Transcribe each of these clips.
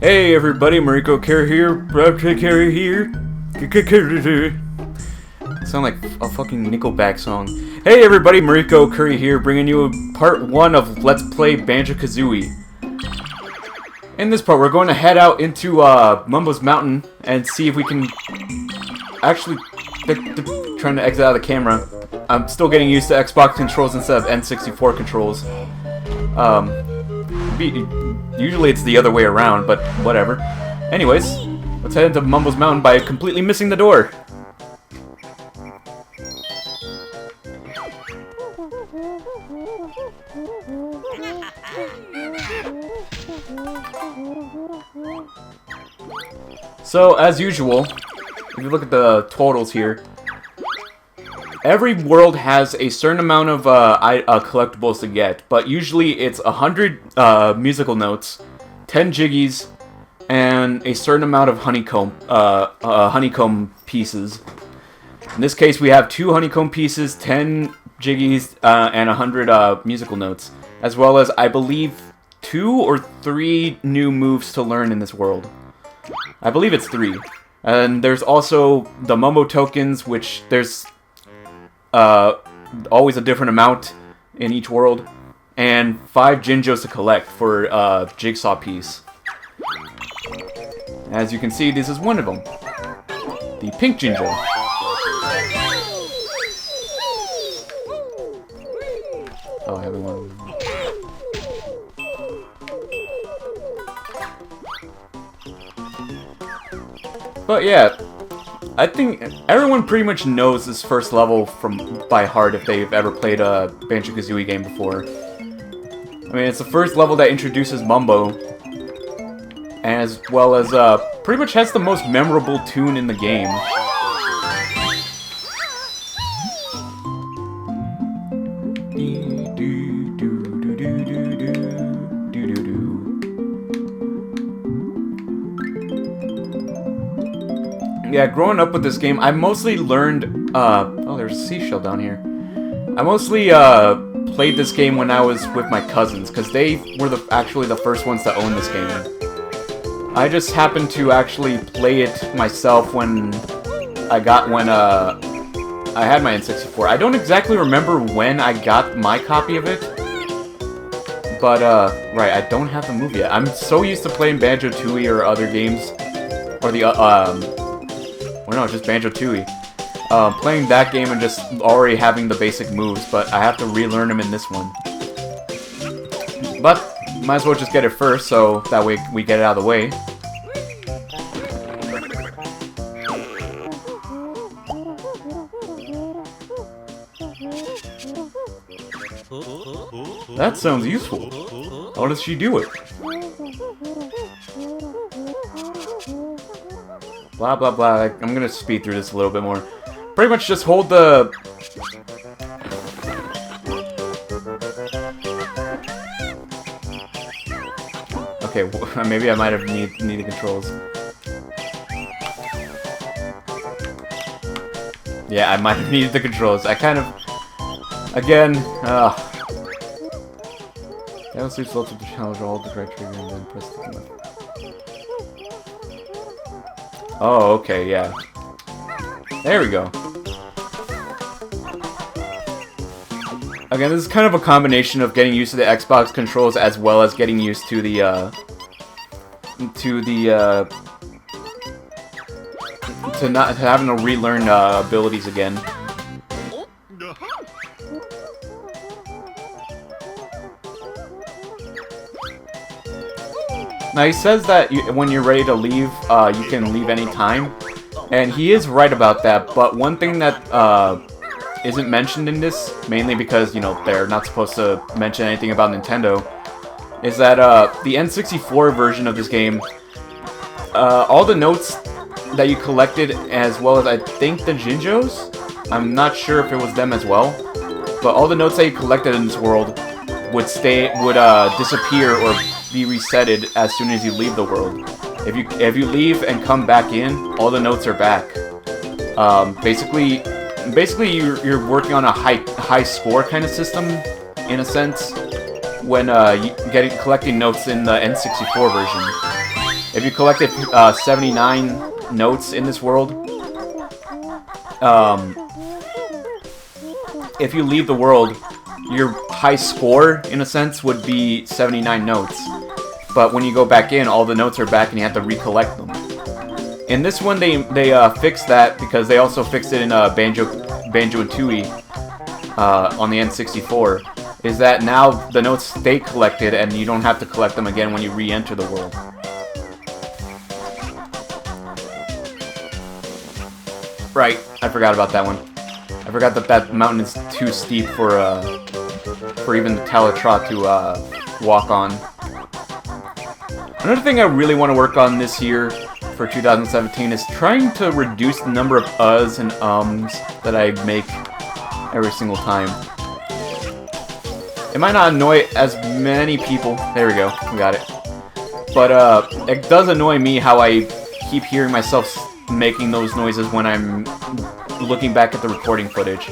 Hey everybody, MarikoOkuri here. Sound like a fucking Nickelback song. Hey everybody, MarikoOkuri here, bringing you part 1 of Let's Play Banjo Kazooie. In this part, we're going to head out into Mumbo's Mountain and see if we can actually. Trying to exit out of the camera. I'm still getting used to Xbox controls instead of N64 controls. Usually it's the other way around, but whatever. Anyways, let's head into Mumbo's Mountain by completely missing the door. So, as usual, if you look at the totals here, every world has a certain amount of collectibles to get, but usually it's 100 musical notes, 10 jiggies, and a certain amount of honeycomb pieces. In this case, we have 2 honeycomb pieces, 10 jiggies, and 100 musical notes, as well as, I believe, 2 or 3 new moves to learn in this world. I believe it's 3. And there's also the Mumbo tokens, which there's always a different amount in each world, and 5 Jinjos to collect for a jigsaw piece. As you can see, this is one of them. The pink Jinjo. Oh, I haven't one. But yeah, I think everyone pretty much knows this first level by heart if they've ever played a Banjo Kazooie game before. I mean, it's the first level that introduces Mumbo, as well as pretty much has the most memorable tune in the game. Yeah, growing up with this game, I mostly learned, oh, there's a seashell down here. I mostly, played this game when I was with my cousins, because they were actually the first ones to own this game. I just happened to actually play it myself when I had my N64. I don't exactly remember when I got my copy of it, but, right, I don't have the move yet. I'm so used to playing Banjo Tooie or other games, or the, well, no, just Banjo Tooie. Playing that game and just already having the basic moves, but I have to relearn them in this one. But, might as well just get it first, so that way we get it out of the way. That sounds useful. How does she do it? Blah blah blah. I'm gonna speed through this a little bit more. Pretty much just hold the... Okay, maybe I might have needed controls. Yeah, I might have needed the controls. I kind of... Again, That was slow to the challenge, hold the correct trigger and then press the left. Oh, okay, yeah. There we go. Again, this is kind of a combination of getting used to the Xbox controls as well as getting used to the, to having to relearn, abilities again. Now, he says that when you're ready to leave, you can leave any time. And he is right about that, but one thing that isn't mentioned in this, mainly because, you know, they're not supposed to mention anything about Nintendo, is that the N64 version of this game, all the notes that you collected, as well as I think the Jinjos, I'm not sure if it was them as well, but all the notes that you collected in this world would disappear or be resetted as soon as you leave the world. If you leave and come back in, all the notes are back. Basically you're working on a high score kind of system, in a sense. when collecting notes in the N64 version. If you collected 79 notes in this world, if you leave the world, your high score, in a sense, would be 79 notes. But when you go back in, all the notes are back and you have to recollect them. In this one, they fixed that because they also fixed it in Banjo and Tooie on the N64. Is that now the notes stay collected and you don't have to collect them again when you re-enter the world. Right, I forgot about that one. I forgot that that mountain is too steep for even the Talatrot to walk on. Another thing I really want to work on this year for 2017 is trying to reduce the number of uhs and ums that I make every single time. It might not annoy as many people. There we go, we got it. But it does annoy me how I keep hearing myself making those noises when I'm looking back at the recording footage.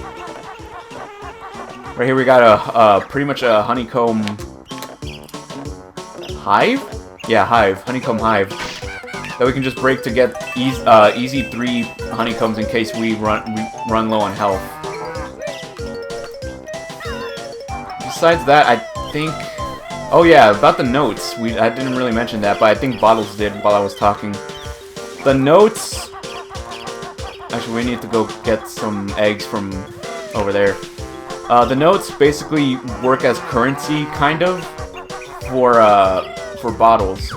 Right here we got pretty much a honeycomb hive? Yeah, hive. Honeycomb hive. That we can just break to get easy 3 honeycombs in case we run low on health. Besides that, I think... Oh yeah, about the notes. I didn't really mention that, but I think Bottles did while I was talking. The notes... Actually, we need to go get some eggs from over there. The notes basically work as currency, kind of, for Bottles.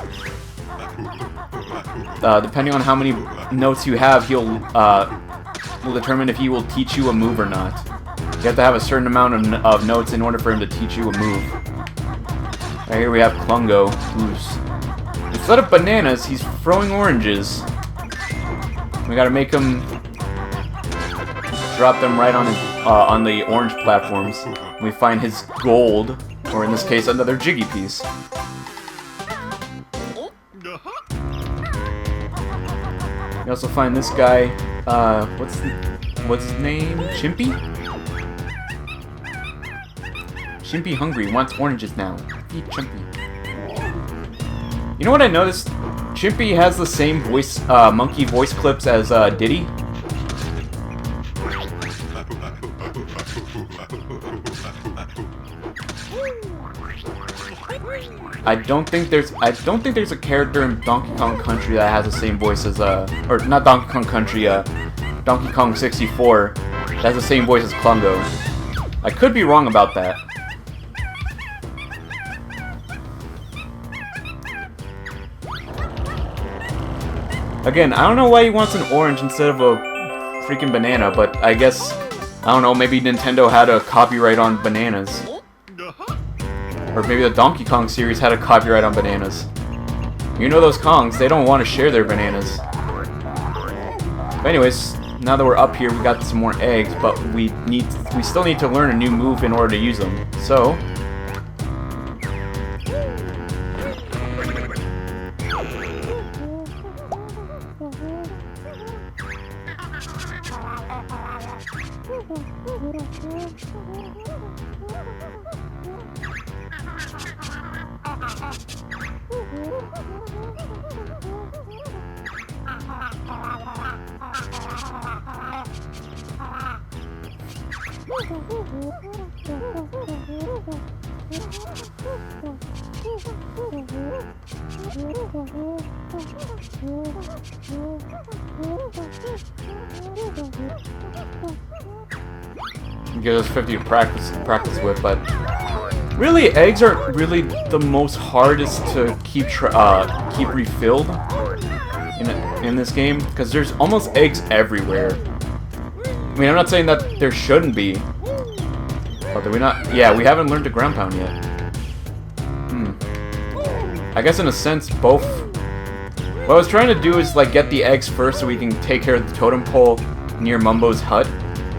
Depending on how many notes you have, he'll will determine if he will teach you a move or not. You have to have a certain amount of notes in order for him to teach you a move. Right here we have Klungo, who's... Instead of bananas, he's throwing oranges. We gotta make him drop them right on the orange platforms. We find his gold, or in this case, another Jiggy piece. We also find this guy, what's his name? Chimpy? Chimpy hungry, wants oranges now. Feed Chimpy. You know what I noticed? Chimpy has the same voice, monkey voice clips as Diddy. I don't think there's a character in Donkey Kong Country that has the same voice as or not Donkey Kong Country, Donkey Kong 64 that has the same voice as Klungo. I could be wrong about that. Again, I don't know why he wants an orange instead of a freaking banana, but I guess, I don't know, maybe Nintendo had a copyright on bananas. Or maybe the Donkey Kong series had a copyright on bananas. You know those Kongs, they don't want to share their bananas. But anyways, now that we're up here, we got some more eggs, but we still need to learn a new move in order to use them. So... Give us 50 to practice with, but really, eggs aren't really the most hardest to keep refilled in this game, because there's almost eggs everywhere. I mean, I'm not saying that there shouldn't be. Oh, did we not? Yeah, we haven't learned to ground pound yet. I guess in a sense, both. What I was trying to do is like get the eggs first so we can take care of the totem pole near Mumbo's hut.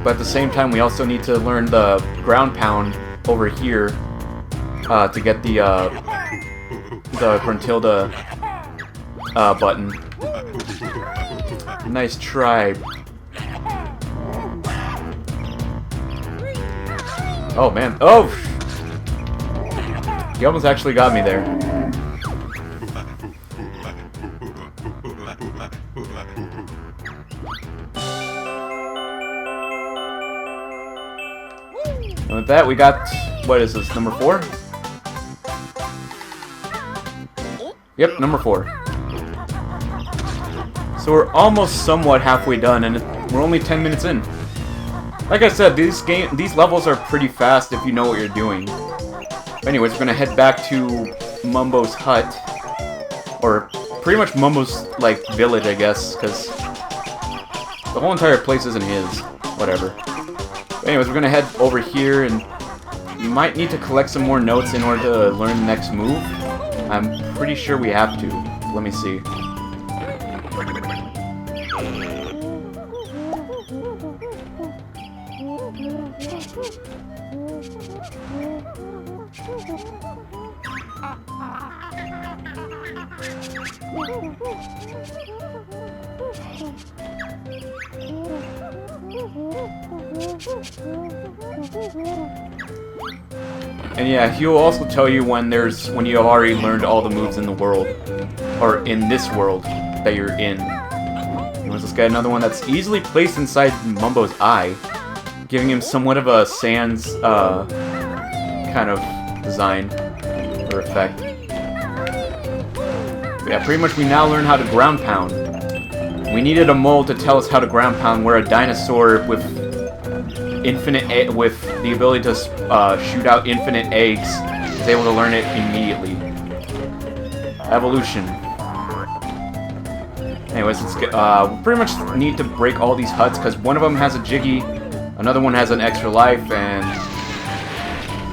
But at the same time, we also need to learn the ground pound over here to get the Gruntilda button. Nice try. Oh man! Oh! He almost actually got me there. And with that, we got... What is this, number 4? Yep, number 4. So we're almost somewhat halfway done, and we're only 10 minutes in. Like I said, these levels are pretty fast if you know what you're doing. Anyways, we're gonna head back to Mumbo's hut, or pretty much Mumbo's like village, I guess, because the whole entire place isn't his. Whatever. But anyways, we're gonna head over here, and you might need to collect some more notes in order to learn the next move. I'm pretty sure we have to. Let me see. And yeah, he'll also tell you when you have already learned all the moves in the world, or in this world that you're in. Let's get another one that's easily placed inside Mumbo's eye, giving him somewhat of a Sans kind of design or effect. But yeah, pretty much we now learn how to ground pound. We needed a mole to tell us how to ground pound, where a dinosaur with with the ability to shoot out infinite eggs is able to learn it immediately. Evolution. Anyways, let's get, we pretty much need to break all these huts, because one of them has a Jiggy, another one has an extra life, and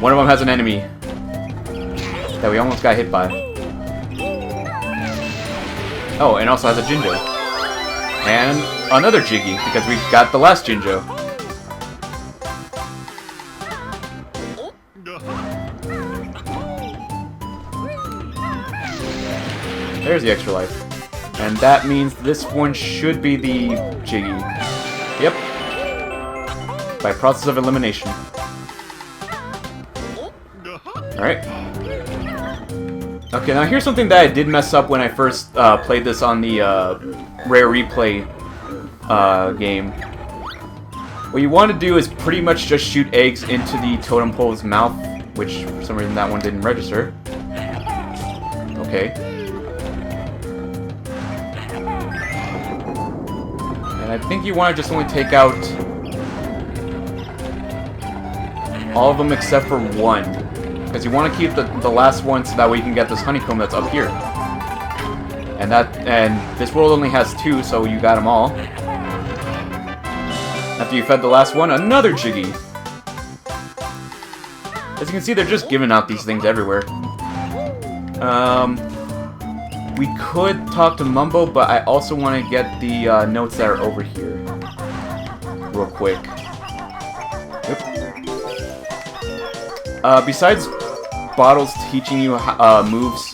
one of them has an enemy that we almost got hit by. Oh, and also has a Jinjo. And another Jiggy, because we got the last Jinjo. There's the extra life. And that means this one should be the Jiggy. Yep. By process of elimination. Alright. Okay, now here's something that I did mess up when I first played this on the Rare Replay game. What you want to do is pretty much just shoot eggs into the totem pole's mouth, which for some reason that one didn't register. Okay. I think you want to just only take out all of them except for one, because you want to keep the last one so that way you can get this honeycomb that's up here. And this world only has 2, so you got them all. After you fed the last one, another Jiggy. As you can see, they're just giving out these things everywhere. We could talk to Mumbo, but I also want to get the notes that are over here real quick. Yep. Besides bottles teaching you moves,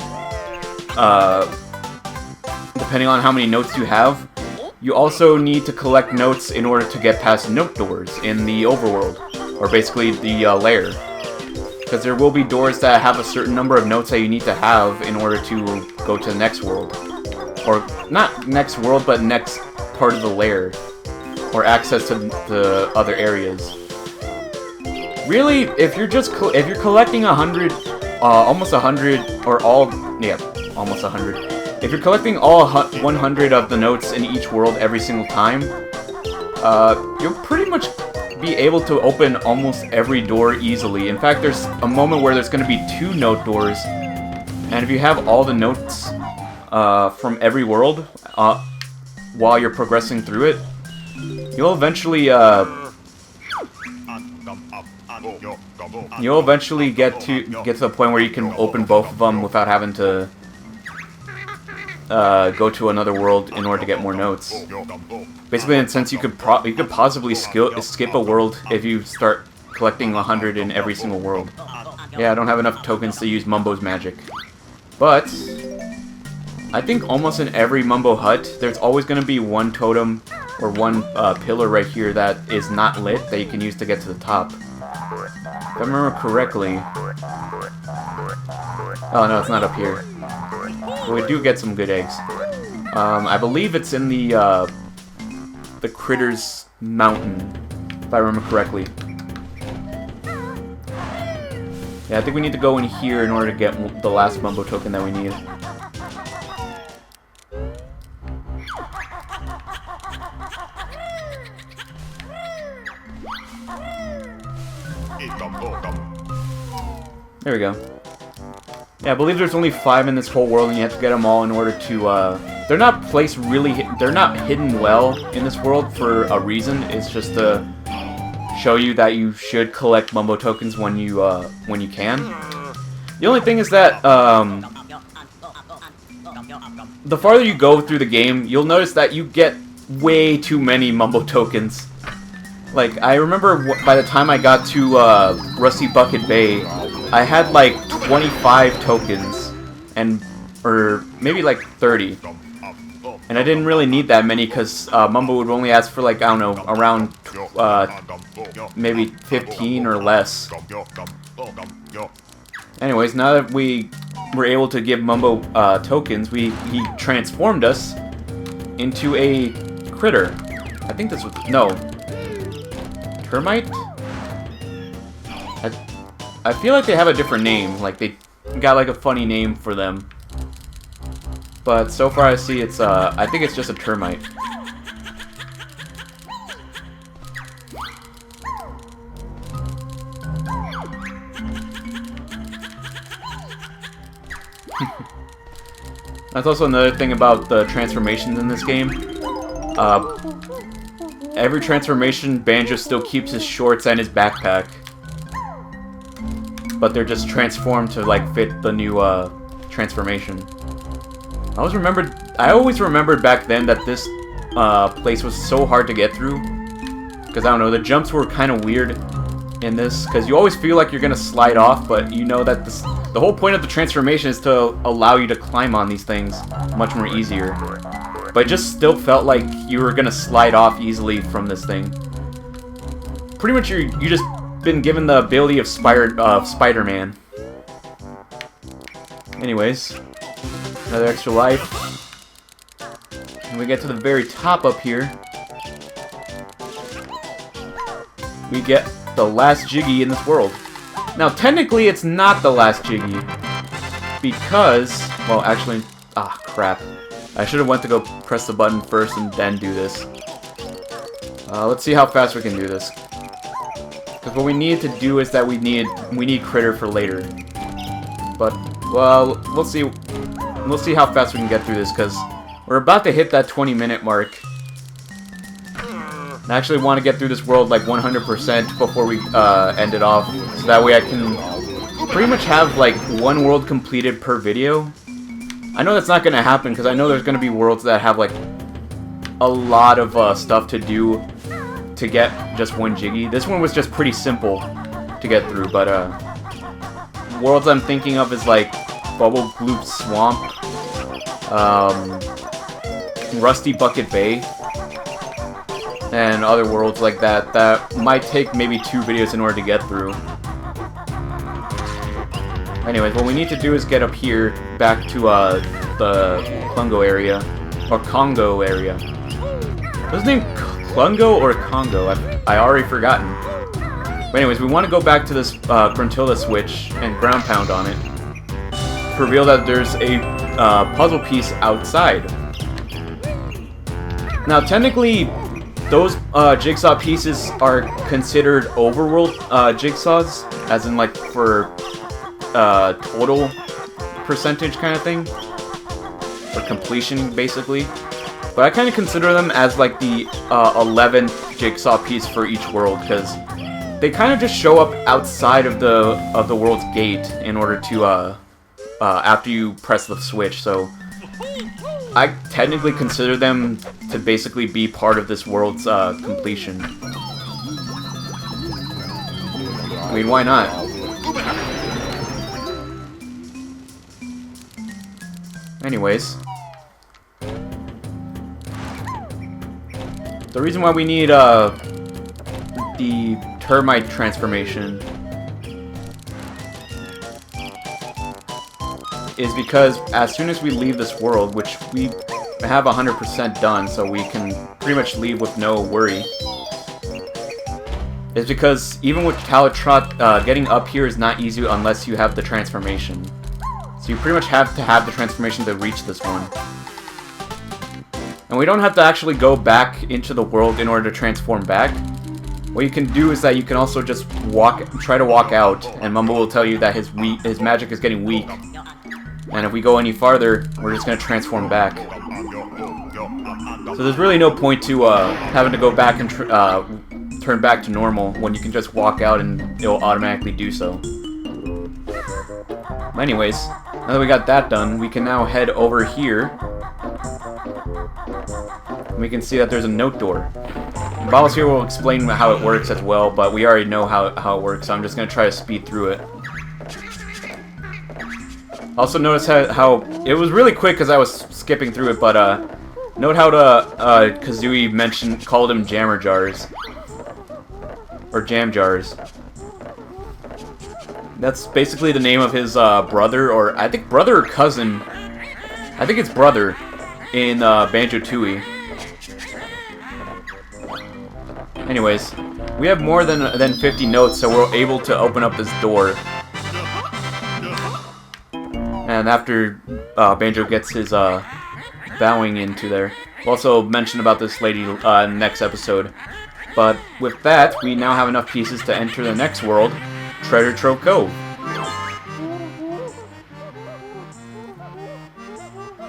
depending on how many notes you have, you also need to collect notes in order to get past note doors in the overworld, or basically the lair. Because there will be doors that have a certain number of notes that you need to have in order to go to the next world. Or, not next world, but next part of the lair. Or access to the other areas. Really, if you're collecting 100, almost 100, or all, yeah, almost 100. If you're collecting all 100 of the notes in each world every single time, you'll pretty much be able to open almost every door easily. In fact, there's a moment where there's going to be 2 note doors, and if you have all the notes from every world while you're progressing through it, you'll eventually get to the point where you can open both of them without having to go to another world in order to get more notes. Basically, in a sense, you could possibly skip a world if you start collecting 100 in every single world. Yeah, I don't have enough tokens to use Mumbo's magic. But I think almost in every Mumbo hut, there's always going to be one totem or one pillar right here that is not lit that you can use to get to the top. If I remember correctly, Oh no, it's not up here. But we do get some good eggs. I believe it's in the Critters Mountain, if I remember correctly. Yeah, I think we need to go in here in order to get the last Mumbo token that we need. There we go. Yeah, I believe there's only 5 in this whole world, and you have to get them all in order to, they're not placed really, they're not hidden well in this world for a reason. It's just to show you that you should collect Mumbo tokens when you can. The only thing is that, the farther you go through the game, you'll notice that you get way too many Mumbo tokens. Like, I remember by the time I got to, Rusty Bucket Bay, I had like 25 tokens, or maybe like 30. And I didn't really need that many because Mumbo would only ask for like, I don't know, around maybe 15 or less. Anyways, now that we were able to give Mumbo tokens, he transformed us into a critter. I think this was, no. Termite? I feel like they have a different name, like they got like a funny name for them. But so far I see it's, I think it's just a termite. That's also another thing about the transformations in this game. Every transformation, Banjo still keeps his shorts and his backpack. But they're just transformed to like fit the new transformation. I always remembered back then that this place was so hard to get through. Because I don't know, the jumps were kind of weird in this. Because you always feel like you're going to slide off, but you know that the whole point of the transformation is to allow you to climb on these things much more easier. But it just still felt like you were going to slide off easily from this thing. Pretty much you just been given the ability of Spider-Man. Anyways, another extra life. And we get to the very top up here. We get the last Jiggy in this world. Now, technically, it's not the last Jiggy. Because, well, actually, crap. I should have went to go press the button first and then do this. Let's see how fast we can do this. Because what we need to do is that we need Critter for later. But, well, we'll see how fast we can get through this, because we're about to hit that 20-minute mark. I actually want to get through this world like 100% before we end it off, so that way I can pretty much have like one world completed per video. I know that's not going to happen, because I know there's going to be worlds that have like a lot of stuff to do to get just one Jiggy. This one was just pretty simple to get through, but worlds I'm thinking of is like Bubble Gloop Swamp, Rusty Bucket Bay, and other worlds like that might take maybe 2 videos in order to get through. Anyways, what we need to do is get up here back to the Congo area, or Congo area. Was his name Clungo or Congo? I already forgotten. But anyways, we want to go back to this Gruntilda switch and ground pound on it to reveal that there's a puzzle piece outside. Now, technically, those jigsaw pieces are considered overworld jigsaws, as in like for total percentage kind of thing, or completion basically. But I kind of consider them as like the 11th jigsaw piece for each world, because they kind of just show up outside of the world's gate in order to after you press the switch. So I technically consider them to basically be part of this world's completion. I mean, why not? Anyways, the reason why we need the termite transformation is because as soon as we leave this world, which we have 100% done, so we can pretty much leave with no worry, is because even with Calatrot, getting up here is not easy unless you have the transformation. So you pretty much have to have the transformation to reach this one. And we don't have to actually go back into the world in order to transform back. What you can do is that you can also just try to walk out, and Mumble will tell you that his magic is getting weak. And if we go any farther, we're just going to transform back. So there's really no point to having to go back and turn back to normal when you can just walk out and it'll automatically do so. Anyways, now that we got that done, we can now head over here. And we can see that there's a note door. Bottles here will explain how it works as well, but we already know how it works, so I'm just going to try to speed through it. Also notice how it was really quick because I was skipping through it, but note how Kazooie called him jammer jars. Or jam jars. That's basically the name of his brother, or I think brother or cousin. I think it's brother in Banjo Kazooie. Anyways, we have more than 50 notes, so we're able to open up this door. And after Banjo gets his bowing into there, we'll also mention about this lady next episode. But with that, we now have enough pieces to enter the next world, Treasure Trove Cove.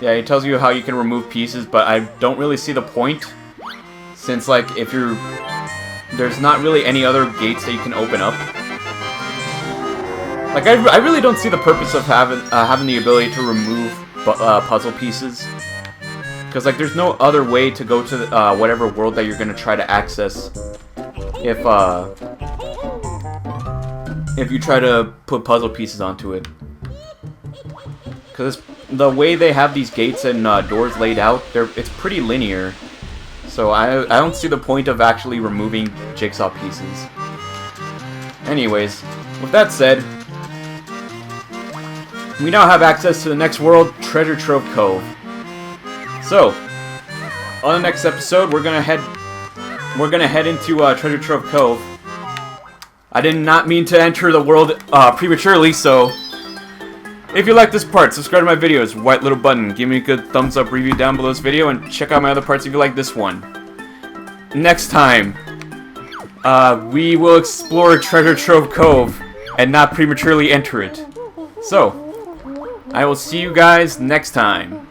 Yeah, it tells you how you can remove pieces, but I don't really see the point, since like there's not really any other gates that you can open up. Like I really don't see the purpose of having the ability to remove puzzle pieces, because like there's no other way to go to whatever world that you're gonna try to access if you try to put puzzle pieces onto it. Because the way they have these gates and doors laid out, it's pretty linear. So I don't see the point of actually removing jigsaw pieces. Anyways, with that said, we now have access to the next world, Treasure Trove Cove. So, on the next episode, we're gonna head into Treasure Trove Cove. I did not mean to enter the world prematurely, so if you like this part, subscribe to my videos, white little button, give me a good thumbs up review down below this video, and check out my other parts if you like this one. Next time, we will explore Treasure Trove Cove and not prematurely enter it. So, I will see you guys next time.